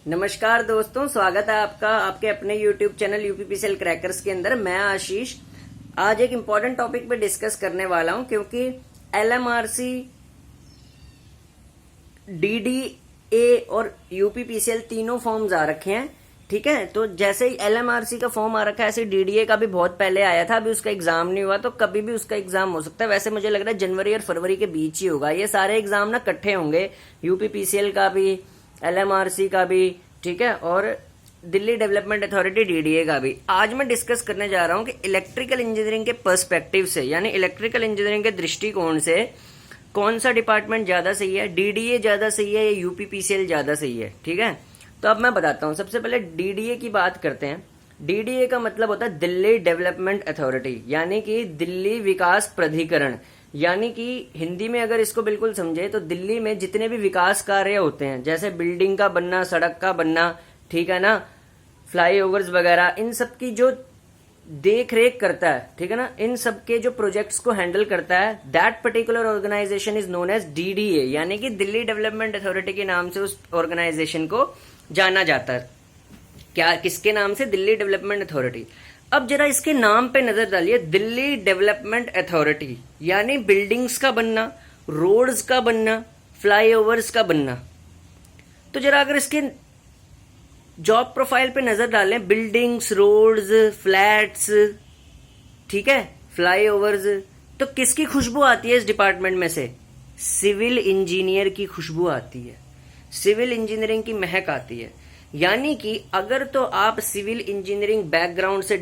नमस्कार दोस्तों, स्वागत है आपका आपके अपने YouTube चैनल यूपीपीसीएल क्रैकर्स के अंदर। मैं आशीष आज एक इम्पोर्टेंट टॉपिक पे डिस्कस करने वाला हूं क्योंकि एलएमआरसी, डीडीए और यूपीपीसीएल तीनों फॉर्म्स आ रखे हैं। ठीक है, तो जैसे ही एलएमआरसी का फॉर्म आ रखा है ऐसे डीडीए का भी बहुत पहले आया था, अभी उसका एग्जाम नहीं हुआ, तो कभी भी उसका एग्जाम हो सकता है। वैसे मुझे लग रहा है जनवरी और फरवरी के बीच ही होगा। ये सारे एग्जाम ना इकट्ठे होंगे, यूपीपीसीएल का भी, एलएमआरसी का भी, ठीक है, और दिल्ली डेवलपमेंट अथॉरिटी डीडीए का भी। आज मैं डिस्कस करने जा रहा हूं कि इलेक्ट्रिकल इंजीनियरिंग के पर्सपेक्टिव से, यानी इलेक्ट्रिकल इंजीनियरिंग के दृष्टिकोण से कौन सा डिपार्टमेंट ज्यादा सही है, डीडीए ज्यादा सही है या यूपीपीसीएल ज्यादा सही है। ठीक है, तो अब मैं बताता हूं। सबसे पहले डीडीए की बात करते हैं। डीडीए का मतलब होता है दिल्ली डेवलपमेंट अथॉरिटी, यानी कि दिल्ली विकास प्राधिकरण। यानी कि हिंदी में अगर इसको बिल्कुल समझे तो दिल्ली में जितने भी विकास कार्य होते हैं, जैसे बिल्डिंग का बनना, सड़क का बनना, ठीक है ना, फ्लाईओवर्स वगैरह, इन सब की जो देख रेख करता है, ठीक है ना, इन सब के जो प्रोजेक्ट्स को हैंडल करता है, that particular organization is known as DDA, यानी कि दिल्ली डेवलपमेंट अथॉरिटी के नाम से उस ऑर्गेनाइजेशन को जाना जाता है। क्या, किसके नाम से? Delhi development authority. अब जरा इसके नाम पे नजर डालिए, दिल्ली डेवलपमेंट अथॉरिटी, यानी बिल्डिंग्स का बनना, रोड्स का बनना, फ्लाईओवर्स का बनना। तो जरा अगर इसके जॉब प्रोफाइल पे नजर डालें, बिल्डिंग्स, रोड्स, फ्लैट्स, ठीक है, फ्लाईओवर्स, तो किसकी खुशबू आती है इस डिपार्टमेंट में से? सिविल इंजीनियर की खुशबू आती है, सिविल इंजीनियरिंग की महक आती है। यानी कि अगर तो आप सिविल इंजीनियरिंग बैकग्राउंड से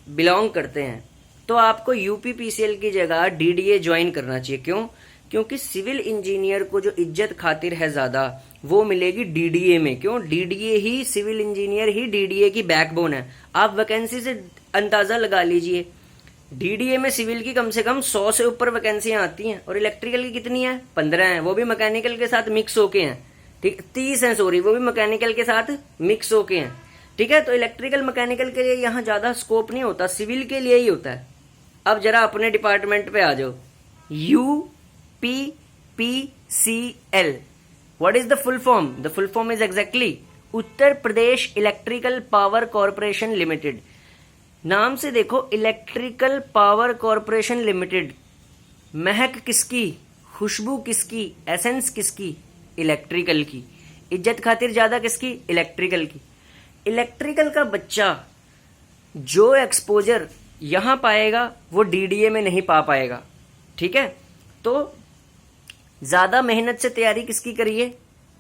बिलोंग करते हैं तो आपको यूपीपीसीएल की जगह डीडीए ज्वाइन करना चाहिए। क्यों? क्योंकि सिविल इंजीनियर को जो इज्जत खातिर है ज्यादा, वो मिलेगी डीडीए में। क्यों? डीडीए ही, सिविल इंजीनियर ही डीडीए की बैकबोन है। आप वैकेंसी से अंदाजा लगा लीजिए, डीडीए में सिविल की कम से कम 100 से ऊपर वैकेंसियां आती हैं, और इलेक्ट्रिकल की कितनी है? 15 हैं, वो भी मैकेनिकल के साथ मिक्स होके हैं। ठीक, 30 हैं, सॉरी, वो भी मैकेनिकल के साथ मिक्स होके हैं। ठीक है, तो इलेक्ट्रिकल मैकेनिकल के लिए यहाँ ज्यादा स्कोप नहीं होता, सिविल के लिए ही होता है। अब जरा अपने डिपार्टमेंट पे आ जाओ, UPPCL, what is the full form? The full form is exactly Uttar Pradesh electrical power corporation limited. नाम से देखो, इलेक्ट्रिकल पावर कॉरपोरेशन लिमिटेड। महक किसकी, खुशबू किसकी, एसेंस किसकी? इलेक्ट्रिकल की। इज्जत खातिर ज्यादा किसकी? इलेक्ट्रिकल की। इलेक्ट्रिकल का बच्चा जो एक्सपोजर यहां पाएगा वो डीडीए में नहीं पा पाएगा। ठीक है, तो ज्यादा मेहनत से तैयारी किसकी करिए?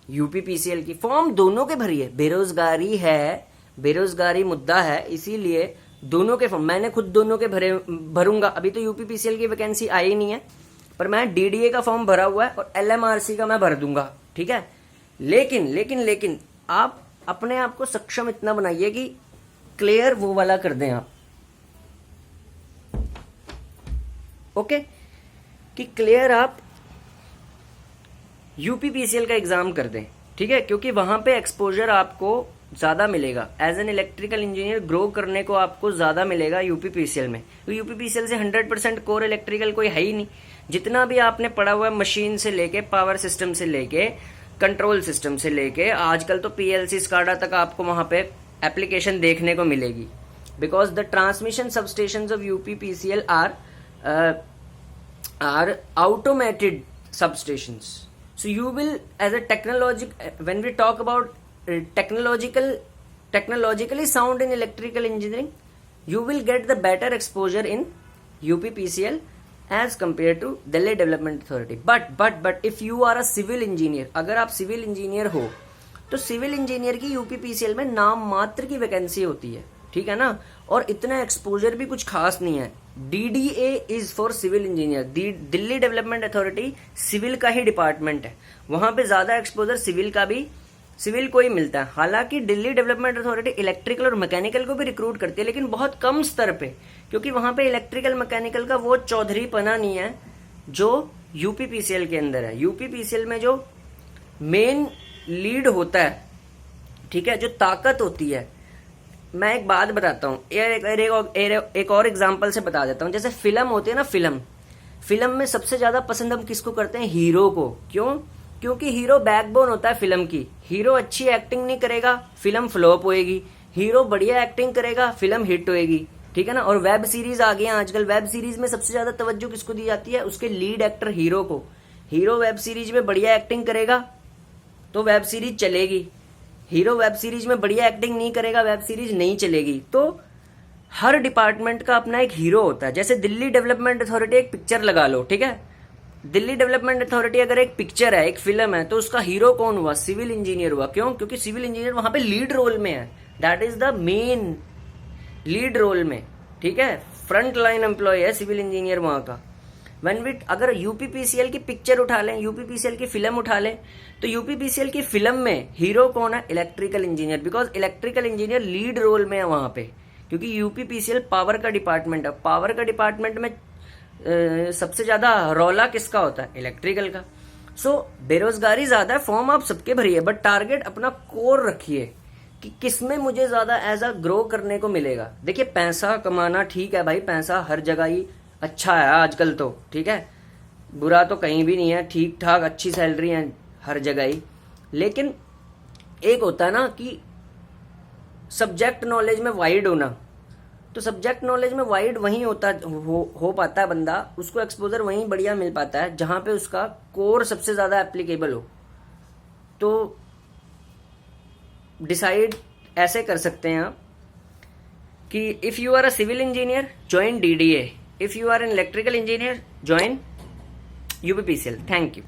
यूपीपीसीएल की। फॉर्म दोनों के भरिए, बेरोजगारी है, बेरोजगारी मुद्दा है, इसीलिए दोनों के फॉर्म, मैंने खुद दोनों के भरूंगा। अभी तो यूपीपीसीएल की वैकेंसी आई नहीं है, पर मैं डीडीए का फॉर्म भरा हुआ है और एलएमआरसी का मैं भर दूंगा। ठीक है, लेकिन आप अपने आप को सक्षम इतना बनाइए कि क्लियर वो वाला कर दें आप। ओके, कि क्लियर आप यूपीपीसीएल का एग्जाम कर दें। ठीक है, क्योंकि वहां पे एक्सपोजर आपको ज्यादा मिलेगा। As an electrical engineer grow करने को आपको ज्यादा मिलेगा यूपीपीसीएल में। तो यूपीपीसीएल से 100% कोर इलेक्ट्रिकल कोई है ही नहीं। जितना भी आपने पढ़ा हुआ है, मशीन से लेके, पावर सिस्टम से लेके, कंट्रोल सिस्टम से लेके, आजकल तो पीएलसी स्काडा तक आपको वहां पे एप्लीकेशन देखने को मिलेगी। Because the transmission substations of UPPCL are automated substations. So you will, as a when we talk about technologically sound in electrical engineering, you will get the better exposure in UPPCL as compared to Delhi Development Authority. But if you are a civil engineer, अगर आप civil engineer हो तो civil engineer की UPPCL में नाम मात्र की vacancy होती है। ठीक है ना, और इतना एक्सपोजर भी कुछ खास नहीं है। DDA is for civil engineer. Delhi development authority civil का ही डिपार्टमेंट है, वहां पे ज्यादा एक्सपोजर सिविल का भी, सिविल को ही मिलता है। हालांकि दिल्ली डेवलपमेंट अथॉरिटी इलेक्ट्रिकल और मैकेनिकल को भी रिक्रूट करती है, लेकिन बहुत कम स्तर पे, क्योंकि वहां पे इलेक्ट्रिकल मैकेनिकल का वो चौधरी पना नहीं है जो यूपीपीसीएल के अंदर है। यूपीपीसीएल में जो मेन लीड होता है, ठीक है, जो ताकत होती है, मैं एक बात बताता हूँ, एक और एग्जांपल से बता देता हूँ। जैसे फिल्म होती है ना, फिल्म में सबसे ज्यादा पसंद हम किसको करते हैं? हीरो को। क्यों? क्योंकि हीरो बैकबोन होता है फिल्म की। हीरो अच्छी एक्टिंग नहीं करेगा, फिल्म फ्लॉप होएगी। हीरो बढ़िया एक्टिंग करेगा, फिल्म हिट होएगी। ठीक है ना। और वेब सीरीज आ गई हैं आजकल। वेब सीरीज में सबसे ज्यादा तवज्जो किसको दी जाती है? उसके लीड एक्टर हीरो को। हीरो वेब सीरीज में बढ़िया एक्टिंग करेगा तो वेब सीरीज चलेगी। हीरो वेब सीरीज में बढ़िया एक्टिंग नहीं करेगा, वेब सीरीज नहीं चलेगी। तो हर डिपार्टमेंट का अपना एक हीरो होता है। जैसे दिल्ली डेवलपमेंट अथॉरिटी एक पिक्चर लगा लो, ठीक है। दिल्ली डेवलपमेंट अथॉरिटी अगर एक पिक्चर है, एक फिल्म है, तो उसका हीरो कौन हुआ? सिविल इंजीनियर हुआ। क्यों? क्योंकि सिविल इंजीनियर वहां पे लीड रोल में है। That is the main lead role में। ठीक है, फ्रंट लाइन एम्प्लॉय है सिविल इंजीनियर वहां का। अगर यूपीपीसीएल की पिक्चर उठा लें, यूपीपीसीएल की फिल्म उठा लें, तो यूपीपीसीएल की फिल्म में हीरो कौन है? Electrical engineer. Because electrical engineer lead role में है वहां पे, क्योंकि यूपीपीसीएल पावर का डिपार्टमेंट है। पावर का डिपार्टमेंट में सबसे ज्यादा रौला किसका होता है? इलेक्ट्रिकल का। सो बेरोजगारी ज्यादा है, फॉर्म आप सबके भरिए, बट टारगेट अपना कोर रखिए कि किसमें मुझे ज्यादा एज अ ग्रो करने को मिलेगा। देखिए, पैसा कमाना ठीक है भाई, पैसा हर जगह ही अच्छा है आजकल तो, ठीक है, बुरा तो कहीं भी नहीं है, ठीक ठाक अच्छी सैलरी है हर जगह ही। लेकिन एक होता है ना कि सब्जेक्ट नॉलेज में वाइड होना। तो सब्जेक्ट नॉलेज में वाइड वहीं होता हो पाता है बंदा, उसको एक्सपोजर वहीं बढ़िया मिल पाता है जहां पे उसका कोर सबसे ज्यादा एप्लीकेबल हो। तो डिसाइड ऐसे कर सकते हैं आप कि if you are a civil engineer, join DDA. If you are an electrical engineer, join UPPCL. Thank you.